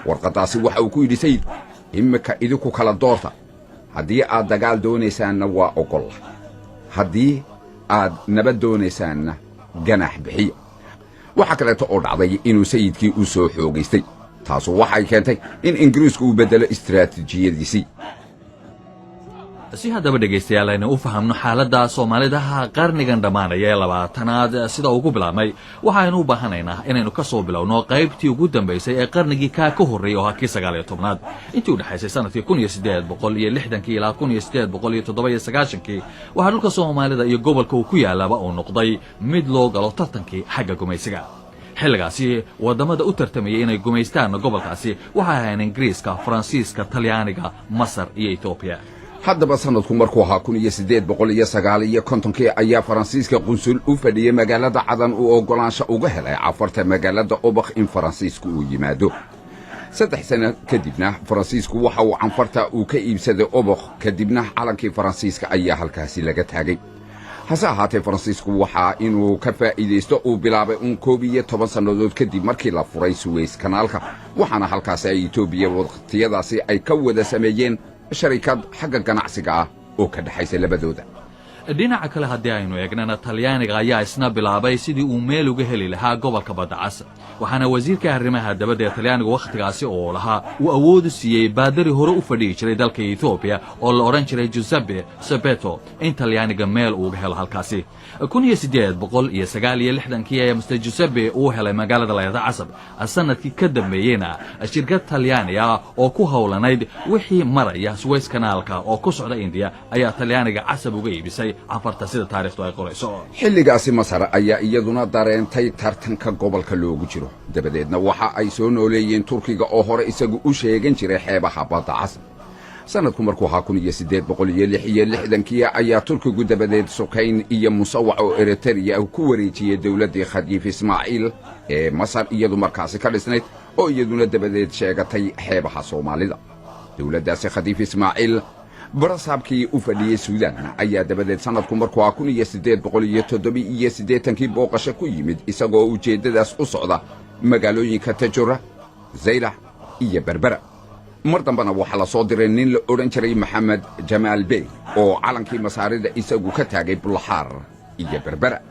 warqadaasi waxa uu ku yidhi sayidku imika idinku kala doorta haddii aad dagaal doonaysaanna waa oggol haddii aad nabad doonaysaanna ganax bixiya waxa kaleeto oo dhacday inuu sayidkii u soo xoogaystay taasu waxay keentay in ingiriisku uu beddelo istiraatiijiyadiisii si haddaba dhegaystayaal aynu u fahamno xaaladda soomaalidaha qarnigan dhammaanaya ee 20aad sida ugu bilaabmay waxaynu u baahanaynaa inaynu ka soo bilowno qaybtii ugu dambaysay ee qarnigii ka horreeyay oo hakii 19aad intii u dhaxaysay sanadkii 1860 ilaa 1897 waxaa dhulka Soomaalida iyo gobolka uu ku yaalaba uu noqday mid loo galo tartankii xagga gumaysiga xilligaasi wadamada u tartamayay inay gumaystaan gobolkaasi waxay ahaayeen Ingiriiska, Faransiiska, Talyaaniga, Masar iyo Ethiopia haddaba sanadku markuu ahaa 1859 ayaa Faransiiska qunsul u fadhiyay magaalada Cadan uu ogolaansho uga helay cafarta magaalada Obakh in Faransiisku uu yimaado 3 sano kadibna Faransiisku waxa uu canfarta uu ka iibsaday Obakh kadibna calankii Faransiiska ayaa halkaasi laga taagay hase ahaatee Faransiisku waxa inuu ka faa'iideysto uu bilaabay 11 sanadood kadib markii la furay Suez kanaalka waxaana halkaas ay Itoobiya waqtiyadaasi ay ka wada sameeyeen sharikad xagga ganacsiga ah oo ka dhaxaysa labadooda dhinaca kale haddii aynu eegnana Talyaaniga ayaa isna bilaabay sidii uu meel uga heli lahaa gobolka Badda Cas waxaana wasiirka arrimaha dabadda ee Talyaaniga waqtigaasi oo lahaa uu awood u siiyay baadari hore u fadhiyi jiray dalka Ethiopia oo la oran jiray Giuseppe Sapeto in Talyaaniga meel uu helo halkaasi 1869 ayaa Mr. Giuseppe uu helay magaalada Layada Casab sanadkii ka dambeeyayna shirkad Talyaaniga oo ku hawlanayd wixii maraya Suez kanaalka oo ku socda India ayaa Talyaaniga Casab uga iibisay afarta sida taariikhdu ay qorayso xilligaasi Masar ayaa iyaduna dareentay tartanka gobolka loogu jiro dabadeedna waxa ay soo nooleeyeen Turkiga oo hore isagu u sheegan jiray xeebaha Badda Cas sanadku markuu ahaa 1866 ayaa Turkigu dabadeed Sukayn iyo Musawac oo Eritrea ku wareejiyay dawladda Khadiif Ismaaciil ee Masar iyadu markaasi ka dhisnayd oo iyaduna dabadeed sheegatay xeebaha Soomaalida dawladdaasi Khadiif Ismaaciil barasaabkii u fadhiyay Suudaan ayaa dabadeed sanadku markuu ahaa 1887 booqasho ku yimid isagoo ujeedadaas u socda magaalooyinka Tajura Zaylac iyo Berbera mar dambana waxa la soo diray nin la oran jiray Maxamed Jamaal Bey oo calankii Masaarida isagu ka taagay Bulxaar iyo Berbera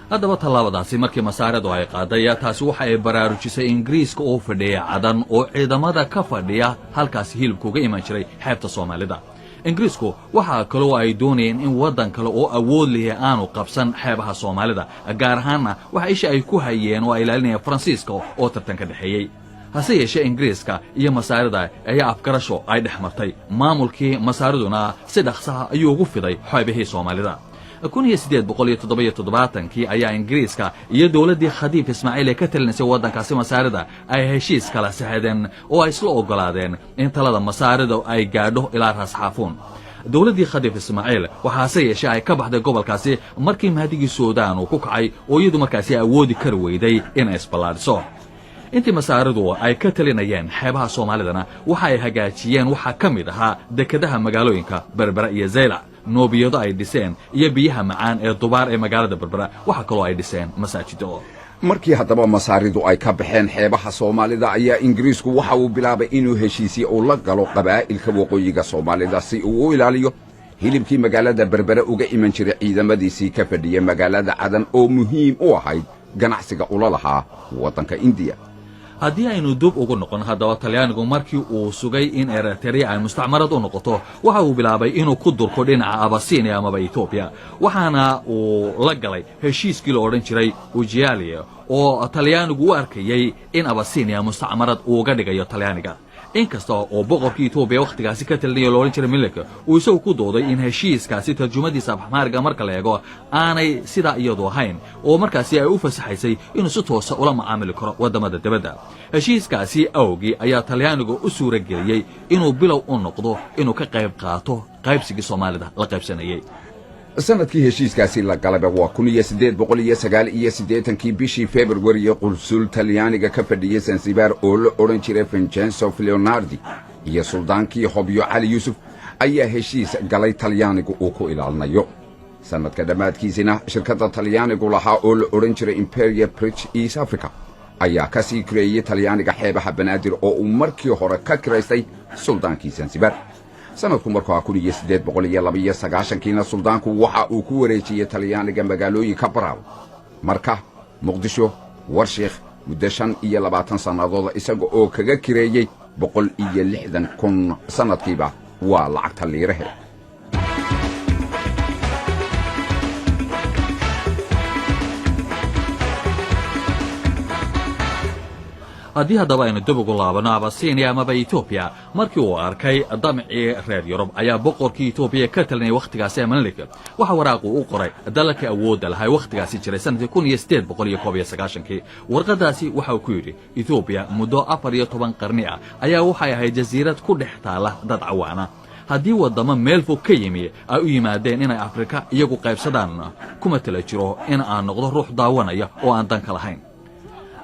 haddaba tallaabadaasi markii Masaaridu ay qaaday taasi waxa ay baraarujisay Ingiriiska oo fadhiya Cadan oo ciidamada ka fadhiya halkaas hilibku uga iman jiray xeebta Soomaalida Ingiriisku waxa kale oo ay doonayeen in wadan kale oo awood leh aanu qabsan xeebaha Soomaalida gaar ahaan waxa isha ay ku hayeen oo ay ilaalinayeen Faransiiska oo tartanka dhaxeeyay hase yeeshee Ingiriiska iyo Masaarida ayaa afgarasho ay dhexmartay maamulkii Masaariduna si dhaqso ah ayuu ugu fiday xeebihii Soomaalida 1877 ayaa Ingiriiska iyo dawladdii Khadiif Ismaaciil ee ka talinaysay wadankaasi Masaarida ay heshiis kala saxeedeen oo ay isla ogolaadeen in talada Masaarida ay gaadho ilaa Ras Xaafuun dawladdii Khadiif Ismaaciil waxaase yeeshee ay ka baxday gobolkaasi markii mahdigii Suudaan uu ku kacay oo iyadu markaasi awoodi kar weyday in ay isballaadhiso intii Masaaridu ay ka talinayeen xeebaha Soomaalidana waxa ay hagaajiyeen waxa ka mid ahaa dekedaha magaalooyinka Berbera iyo Zaylac noobiyada ay dhiseen iyo biyaha macaan ee dubaar ee magaalada Berbera waxa kale oo ay dhiseen masaajido markii haddaba Masaaridu ay ka baxeen xeebaha Soomaalida ayaa Ingiriisku waxa uu bilaabay inuu heshiisiyo oo la galo qabaa'ilka waqooyiga Soomaalida si uu u ilaaliyo hilibkii magaalada Berbera uga iman jiray ciidamadiisii ka fadhiyay magaalada Cadan oo muhiim u ahayd ganacsiga ula lahaa wadanka India haddii aynu dub ugu noqon haddaba Talyaanigu markii uu sugay in Eritrea ay mustacmarad u noqoto waxa uu bilaabay inuu ku durko dhinaca Abyssinia ama Ethiopia waxaana uu la galay heshiiskii la oran jiray Ujialia oo Talyaanigu u arkayay in Abyssinia mustacmarad uu ga dhigayo Talyaaniga inkasta oo boqorkii Ethiopia waqtigaasi ka talinayay loo oran jiray Milk uu isagu ku dooday in heshiiskaasi tarjumadiisa Afmaariga marka la eego aanay sida iyadu ahayn oo markaasi ay u fasaxaysay inuu si toos ah ula macaamili karo wadamada dibadda heshiiskaasi awgii ayaa Talyaanigu u suura geliyay inuu bilow u noqdo inuu ka qayb qaato qaybsigii Soomaalida la qaybsanayay sanadkii heshiiskaasi la galay waa 1889 bishii February qunsul Talyaaniga ka fadhiyay Zanzibar oo la oran jiray Vincenzo Leonardi iyo suldaankii Hobyo Ali Yusuf ayaa heshiis galay Talyaanigu oo ku ilaalinayo sanadka dhammaadkiisina shirkadda talyaanigu lahaa oo la odhan jiray imperial bridge east africa ayaa ka sii kireeyey talyaaniga xeebaha banaadir oo uu markii hore ka kiraystay suldaankii zanzibar sanadku markuu 1892 suldaanku waxa uu ku wareejiyey talyaaniga magaalooyinka baraaw marka muqdisho warshiikh muddo 25 sannadood isaga oo kaga kireeyey 160,000 sanadkiiba waa lacagta liirahe haddii haddaba aynu dib ugu laabano abasiiniya amaba etoobiya markii uu arkay damcii reer yurub ayaa boqorkii etoobiya ka talinayay wakhtigaasi amanlika waxa waraaqu u qoray dalalka awoodda lahay wakhtigaasi jiray sanadkii 1891 warqadaasi waxa uu ku yidhi etoobiya muddo 14 qarni ah ayaa waxay ahayd jasiirad ku dhex taala dad cawaana haddii waddamo meel fog ka yimi ay u yimaadeen inay afrika iyagu qaybsadaan kuma tala jiro in aan noqdo ruux daawanaya oo aan danka lahayn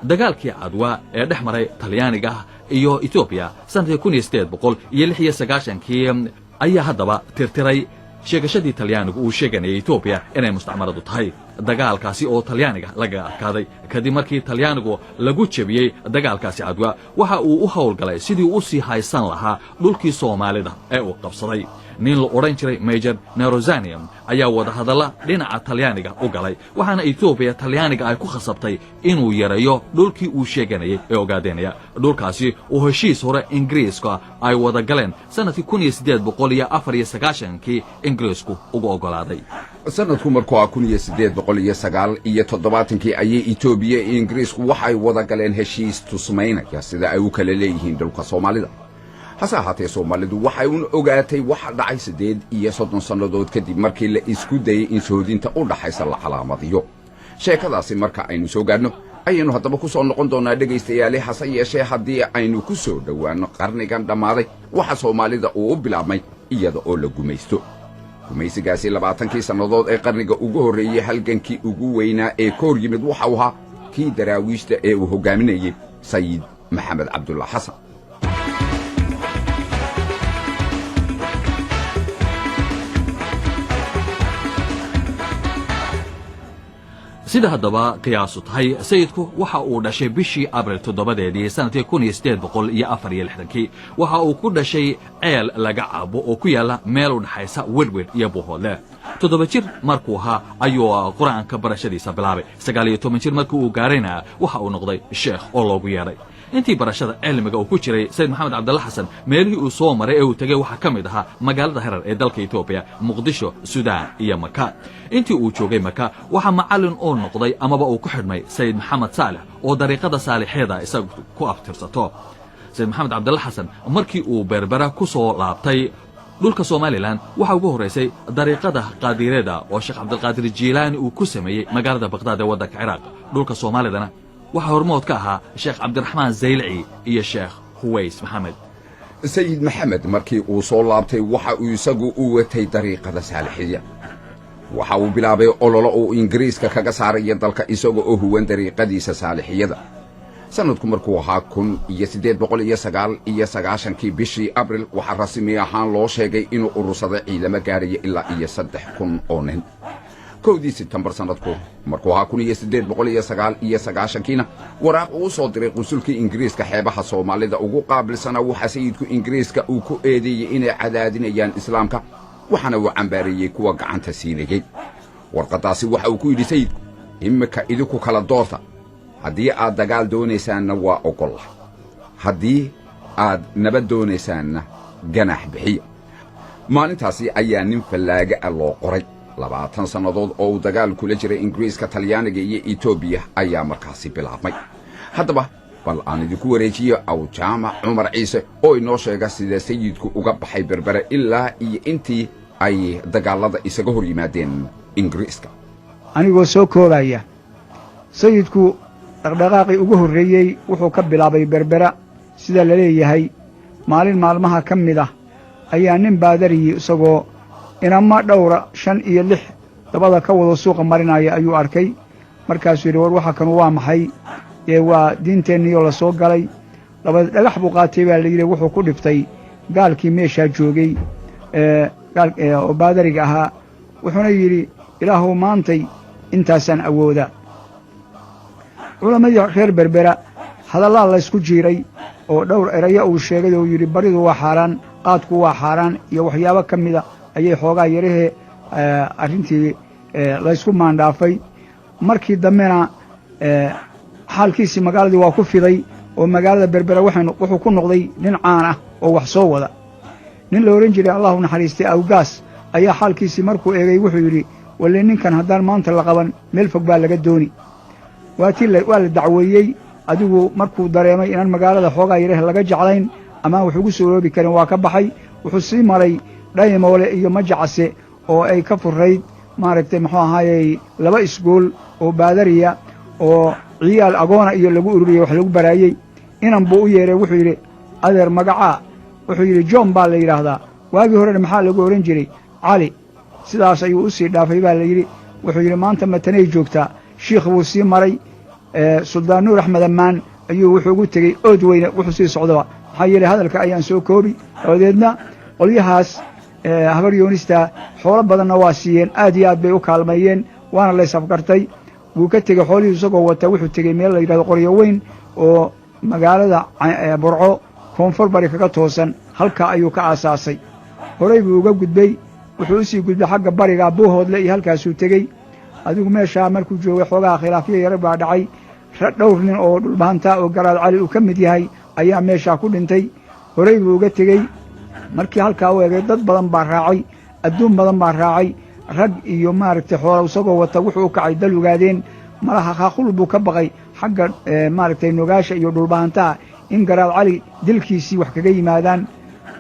dagaalkii cadwa ee dhex maray talyaaniga iyo etoobiya sanadkii 1896 ayaa haddaba tirtiray sheegashadii talyaanigu uu sheeganayay etoobiya inay mustacmaradu tahay dagaalkaasi oo talyaaniga laga adkaaday kadib markii talyaanigu lagu jebiyey dagaalkaasi cadwa waxa uu u howlgalay sidii u sii haysan lahaa dhulkii soomaalida ee uu qabsaday nin la odhan jiray major nerozanium ayaa wadahadalla dhinaca talyaaniga u galay waxaana etoobiya talyaaniga ay ku khasabtay inuu yareeyo dhulkii uu sheeganayay ee ogaadenaya dhulkaasi oo heshiis hore ingiriiska ay wada galeen sanadkii 1894 ingiriisku uga ogolaaday sanadku markuu 1897 ayay etoobiya iyo ingiriisku waxay wada galeen heshiis tusmaynaya sida ay u kala leeyihiin dhulka soomaalida hase ahaatee soomaalidu waxay un ogaatay waxa dhacay 30 sannadood kadib markii la isku dayay in soodinta u dhaxaysa la calaamadiyo sheekadaasi marka aynu soo gaadhno ayaynu haddaba ku soo noqon doonaa dhegaystayaal hase yeeshee haddii aynu ku soo dhowaano qarnigan dhammaaday waxa soomaalida uu u bilaabmay iyada oo la gumaysto gumaysigaasi 20 sannadood ee qarniga ugu horreeyey halgankii ugu weynaa ee ka hor yimid waxa uu ahaa kii daraawiishta ee uu hogaaminayey sayid maxamed cabdulla xasan sida haddaba qiyaasu tahay sayidku waxa uu dhashay bishii abril 7 sanadkii 1864 waxa uu ku dhashay ceel laga cabo oo ku yaala meel u dhaxaysa wedwed iyo buuhoodle 7 jir markuu ahaa ayuu quraanka barashadiisa bilaabay 19 jir markii uu gaarayna waxa uu noqday sheekh oo loogu yeeray intii barashada cilmiga uu ku jiray sayid maxamed cabdulla xasan meelihii uu soo maray ee uu tagay waxa ka mid ahaa magaalada Harar ee dalka Itoobiya Muqdisho Suudaan iyo Maka intii uu joogay Maka waxa macallin oo noqday amaba uu ku xidhmay sayid maxamed Saalix oo dariiqada saalixeeda isagu ku aftirsato sayid maxamed cabdulla xasan markii uu berbera ku soo laabtay dhulka Soomaaliland waxa ugu horeysay dariiqada qaadireeda oo Sheekh Cabdulqaadir Jiilaani uu ku sameeyay magaalada Baghdad ee waddanka Ciraaq dhulka Soomaalidana waxa hormood ka ahaa Sheekh Cabdiraxmaan Zaylaci iyo Sheekh Huways Maxamed sayid maxamed markii uu soo laabtay waxa uu isagu u watay dariiqada saalixiya waxa uu bilaabay ololo uu ingiriiska kaga saaray dalka isaga oo huwan dariiqadiisa saalixiyada sanadku markuu ahaa 1899 bishii abril waxa rasmi ahaan loo sheegay inuu urursaday ciidamo gaaraya ilaa 3,000 oo nin 1 September sanadku markuu ahaa 1899 waraaq uu soo diray qunsulkii ingiriiska xeebaha Soomaalida ugu qaabilsana waxa sayidku ingiriiska uu ku eedeeyay inay cadaadinayaan islaamka waxana uu cambaariyay kuwa gacanta siinayay warqadaasi waxa uu ku yidhi sayidku imika idinku kala doorta haddii aad dagaal doonaysaanna waa ogol haddii aad nabad doonaysaanna ganax bixiya maalintaasi ayaa nin fallaaga loo qoray 20 sannadood oo uu dagaal kula jiray ingiriiska talyaaniga iyo Itoobiya ayaa markaasi bilaabmay haddaba bal aan idinku wareejiyo aw jaamac Cumar Ciise oo inoo sheega sida sayidku uga baxay berbera ilaa iyo intii ay dagaalada isaga hor yimaadeen ingiriiska anigoo soo koobaya sayidku dhaqdhaqaaqii ugu horreeyay wuxuu ka bilaabay berbera sida la leeyahay maalin maalmaha ka mid ah ayaa nin baadariyi isagoo inama dhowra 5 iyo 6 dabada ka wada suuqa marinaya ayuu arkay markaasuu yidhi war waxa kan waa maxay waa diinteenniyoo la soo galay labada dhagax buu qaatay baa la yidhi wuxuu ku dhiftay gaalkii meeshaa joogay oo baadariga ahaa wuxuuna yidhi ilaahow maantay intaasaan awoodaa culammadii reer berbera hadallaa laysku jiiray oo dhowr erayo uu sheegay oo yidhi baridu waa xaaraan qaadku waa xaaraan iyo waxyaabo ka mida ayay xoogaa yarahee arrintii laysku maandhaafay markii dambena xaalkiisii magaaladii waa ku fiday oo magaalada berbera wuxuu ku noqday nin caan ah oo wax soo wada nin la odhan jiray allahu naxariistay awgaas ayaa xaalkiisii markuu eegay wuxuu yidhi walle ninkan haddaan maanta la qaban meel fog baa laga dooni waa la dacweeyey adigu markuu dareemay inaan magaalada xoogaa yarah laga jeclayn amaan wax ugu soo roobi karin waa ka baxay wuxuu sii maray dhaymoole iyo majacase oo ay ka furayd maaragtay muxuu ahaayey 2 iskuul oo baadariya oo ciyaal agoona iyo lagu ururiyey wax lagu baraayey inan buu u yeeray wuxuu yidhi adeer magacaa wuxuu yidhi john baa la yidhaahdaa waagii horena maxaa lagu odhan jiray cali sidaas ayuu u sii dhaafay baa la yidhi wuxuu yidhi maanta matanay joogtaa shiikh buu sii maray suldaan nuur axmed ammaan ayuu wuxuu ugu tegey ood weyne wuxuu sii socdaba maxaa yeelay hadalka ayaan soo koobi dabadeedna qolyahaas habar yoonista xoolo badanna waa siiyeen aad iyo aad bay u kaalmeeyeen waana laysafgartay wuu ka tegey xoolihii isagoo wata wuxuu tegey meel la yidhahdo qoryo weyn oo magaalada burco koonfur bari kaga toosan halkaa ayuu ka aasaasay horay buu uga gudbay wuxuu u sii gudbay xagga bariga buuhoodle iyo halkaasuu tegey adigu meeshaa markuu joogay xoogaha khilaafyo yar baa dhacay dhowr nin oo dhulbahantaa oo garaad cali uu ka mid yahay ayaa meeshaa ku dhintay horay buu uga tegey markii halkaa u egay dad badan baa raacay adduun badan baa raacay rag iyo maaragtay xoola isagoo wata wuxuu u kacay dal ogaadeen malaha khaaqul buu ka baqay xagga maaragtay nogaasha iyo dhulbahantaha in garaad cali dilkiisii wax kaga yimaadaan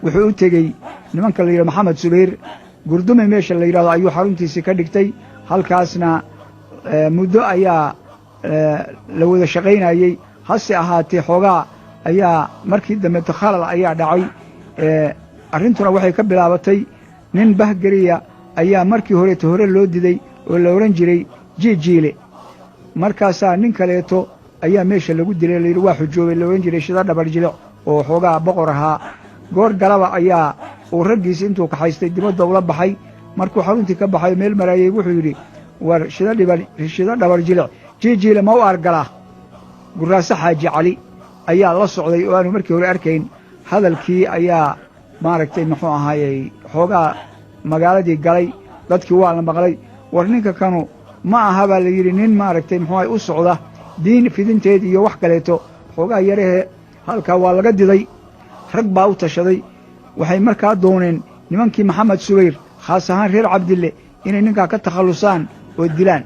wuxuu u tegey nimanka la yidhahdo maxamed subayr gurdume meesha la yidhahdo ayuu xaruntiisii ka dhigtay halkaasna muddo ayaa la wada shaqaynayey hase ahaatee xoogaa ayaa markii dambe takhalal ayaa dhacay arrintuna waxay ka bilaabatay nin bahgeriya ayaa markii horeeto hore loo diday oo la odhan jiray jiijiile markaasaa nin kaleeto ayaa meesha lagu dilay layidhi waa xujoobay la odhan jiray shida dhabar jilic oo xoogaa boqor ahaa goor galaba ayaa uu raggiisi intuu kaxaystay dibadda ula baxay markuu xaruntii ka baxay meel maraayey wuxuu yidhi war shida dhabar jilic jiijiile ma u argalaa guraase xaaji cali ayaa la socday oo aanu markii hore arkayn hadalkii ayaa maaragtay muxuu ahaayey xoogaa magaaladii galay dadkii waa la maqlay war ninka kanu ma aha baa la yidhi nin maaragtay muxuu ahay u socda diin fidinteed iyo wax kaleeto xoogaa yarahee halkaa waa laga diday rag baa u tashaday waxay markaa dooneen nimankii maxamed subayr khaas ahaan reer cabdille inay ninkaa ka takhallusaan oo dilaan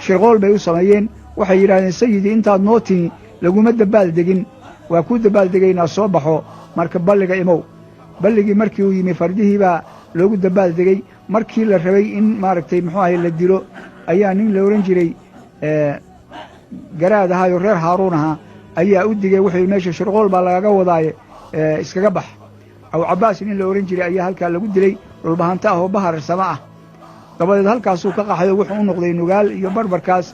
shirqool bay u sameeyeen waxay yidhahdeen sayidii intaad noo timi laguma dabbaaldegin waa kuu dabaaldegaynaa soo baxo marka balliga imow balligii markii uu yimi fardihii baa loogu dabbaaldegey markii la rabay in maaragtay muxuu ahay la dilo ayaa nin la odhan jiray garaad ahaayoo reer haaruun ahaa ayaa u digay wuxuu meesha shirqool baa lagaga wadaaye iskaga bax aw cabbaas nin la odhan jiray ayaa halkaa lagu dilay dhulbahanta ah oo baharsama ah dabadeed halkaasuu ka qaxayo wuxuu u noqday nugaal iyo barbarkaas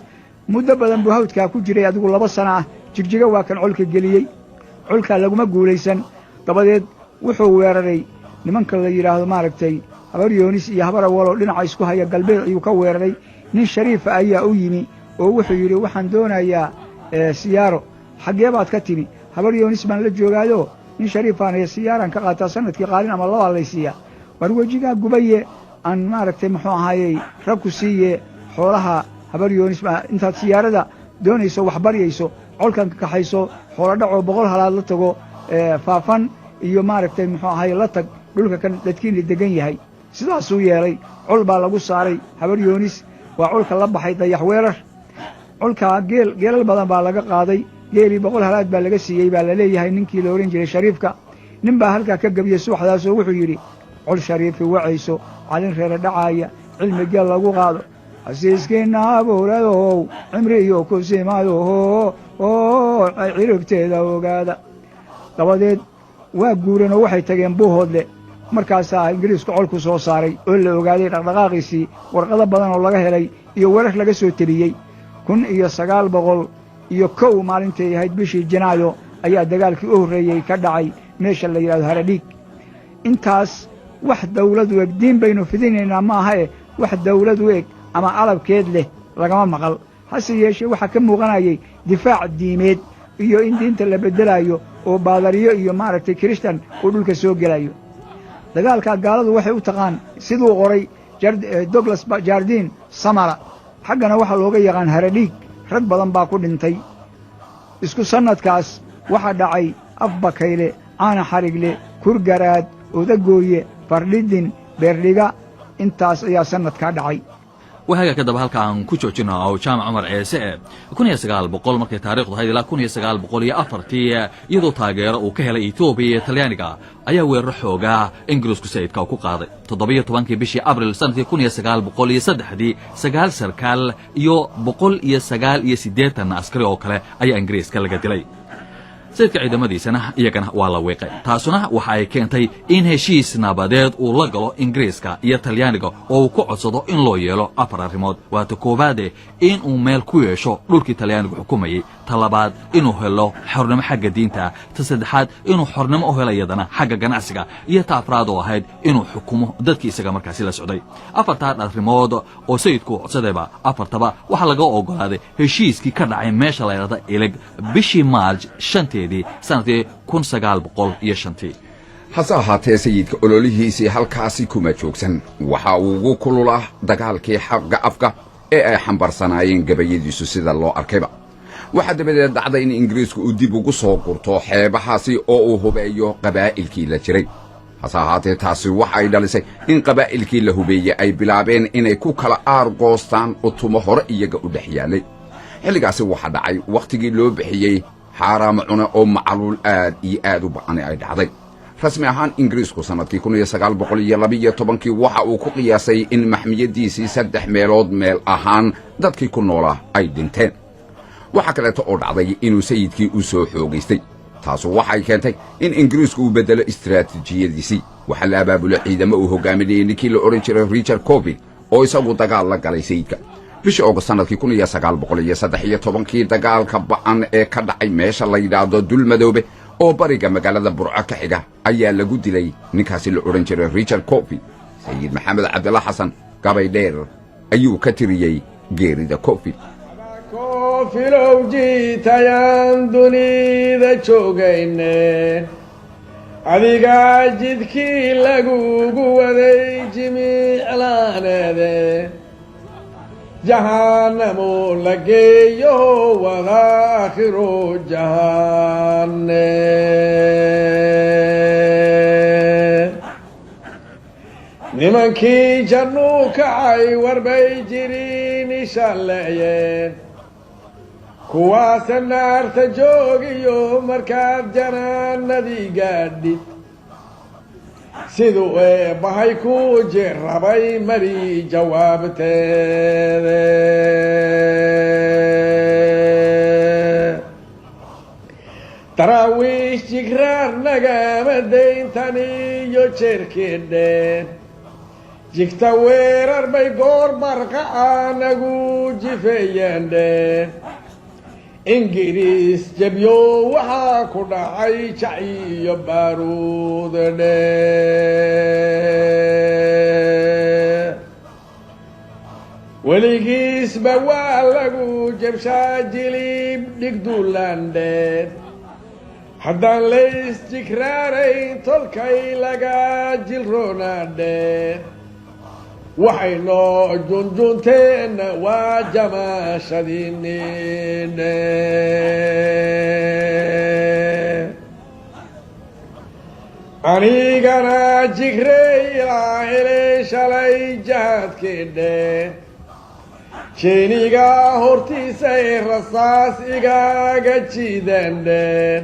muddo badan buu hawdkaa ku jiray adigu 2 sana ah jigjiga waa kan colka geliyey colkaa laguma guulaysan dabadeed wuxuu weeraray nimanka la yidhaahdo maaragtay habar yoonis iyo habar awaloo dhinaca isku haya galbeed ayuu ka weeraray nin shariifa ayaa u yimi oo wuxuu yidhi waxaan doonayaa siyaaro xaggee baad ka timi habar yoonis baan la joogaayo nin shariifaan ee siyaaraan ka qaataa sanadkii qaalin ama 2 laysiiyaa war wejigaa gubaye aan maaragtay muxuu ahaayey ragku siiye xoolaha habar yoonis intaad siyaarada doonayso wax baryayso colkan ka kaxayso xoolo dhacoo 100 halaad la tago faafan iyo maaragtay muxuu ahaayey la tag dhulka kan dadkiina degan yahay sidaasuu yeelay col baa lagu saaray habar yoonis waa colka la baxay dayax weerar colkaa geelal badan baa laga qaaday geelii 100 halaad baa laga siiyey baa la leeyahay ninkii la odhan jiray shariifka nin baa halkaa ka gebiyey subaxdaasoo wuxuu yidhi col shariifi wacayso calin reere dhacaaya cilmi geel lagu qaado hasiiskiinna abuuradow cimri iyo kusimadoho oo ciribteeda ogaada dabadeed waa guureen oo waxay tageen buuhoodle markaasaa ingiriisku colku soo saaray oo la ogaaday dhaqdhaqaaqiisii warqado badan oo laga helay iyo werar laga soo teliyey 1901 maalintay ahayd bishii janaayo ayaa dagaalkii u horreeyey ka dhacay meesha la yidhahdo haradhiig intaas wax dawlad u eg diin baynu fidinaynaa ma aha wax dawlad u eg ama alabkeed leh lagama maqal hase yeeshee waxaa ka muuqanayay difaac diimeed iyo in diinta la beddelayo oo baadariyo iyo maaragtay kiristan uu dhulka soo gelayo dagaalkaa gaaladu waxay u taqaan siduu qoray Douglas Jardine Samara xaggana waxaa looga yaqaan haradhiig rag badan baa ku dhintay isku sannadkaas waxaa dhacay afbakayle caana xarigle kurgaraad odagooye fardhidin beerdhiga intaas ayaa sannadkaa dhacay وهاجا كدب هالك عن كوتشوتشنا أو جامع عمر عيسى كون يسقال بقول مركي تاريخ هاي لا كون يسقال بقول يا أفرتي يدو تاجر وكهلا إثيوبيا تليانيكا أيا ويرحوجا إنجلس كسيد كاوكو قاضي تضبية طبانكي بشي أبريل سنة كون يسقال بقول يسدح دي سقال سركال يو بقول يسقال يسديت الناس كريو كلا أي إنجليز كلا قتلي سيدك ciidamadiisana iyagana waa la weeqay taasuna waxa ay keentay in heshiis nabadeed uu la galo Ingiriiska iyo Talyaaniga oo uu ku codsado in loo yeelo afar arrimood waa ta koobaad in uu meel ku yeesho dhulkii Talyaanigu xukumayay talabaad inuu helo xornimo xagga diinta ta saddexaad inuu xornimo u helo iyadana xagga ganacsiga iyo ta afraad oo ahayd inuu xukumo dadkii isaga markaas la socday afarta arrimood oo sayidku codsadayba afartaba waxa laga ogolaaday heshiiskii ka dhacay meesha la yiraahdo Ilig bishii March 5 sanadii 1905 hase ahaatee sayidka ololihiisii halkaasi kuma joogsan waxa uu ugu kululaa dagaalkii xagga afka ee ay xambarsanaayeen gabayadiisu sida loo arkayba waxa dabadeed dhacday in Ingiriisku uu dib ugu soo gurto xeebahaasi oo uu hubeeyo qabaa'ilkii la jiray hase ahaatee taasi waxa ay dhalisay in qabaa'ilkii la hubeeyay ay bilaabeen inay ku kala aargoostaan utumo hore iyaga u dhexyaalay xilligaasi waxa dhacay waqtigii loo bixiyay حرام عنا أو معلول آد وبعني أي دعدي رسمي أهان إنجليزكو سنة كي 1900 يلبي طبنكي وحا وكو قياسي إن محمية ديسي سدح ميلود ميل أهان دادكي كنولا أي دينتين وحا كلاتا أود عضي إنو سيدكي أسو حوغيستي تاسو وحا كانتي إن إنجليزكو بدل استراتيجية ديسي وحا لاباب العيدة مأوهو قامدي نكي لأورنشر ريتشارد كوفي أو يساوو دقال لك علي سيدك bishii August sanadkii 1913 dagaalka ba'an ee ka dhacay meesha la yiraahdo Dulmadoobe oo bariga magaalada Burco ka xiga ayaa lagu dilay ninkaasi la oran jiray Richard Coffey Sayid Maxamed Cabdalla Xasan gabay dheer ayuu ka tiriyay geerida Coffey loo jiitayaan dunida joogayne adiga jidkii lagugu waday jimiclaanade جهنم لقيه وآخر جهنم نمكي جنوك عي وربيجرين شلعين كواس النار تجوغيو مركب جنان ندي قادي sidoo bahay ku jirabay mari jawaabteeda tarawiish jigrar nagama deyntani iyo jeerkeedeen jigta weerar bay goor barqa anagu jifeeyeen إنجليز جبيو وحاكو دعي شعي بارود وليجيس بوالغو جبشا جليب ديكدولان دين حدان ليس جكرارين تلكي لغا جلرونان دين وحينو جنجنتين وجما شدينين أنيقنا جكري إلهي شلي جهد كده شينيقا هورتي سير رصاص إيقا قجيدن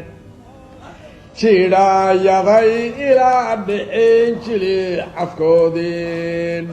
شيدا يضي إلى الدحين شلي حفكو دين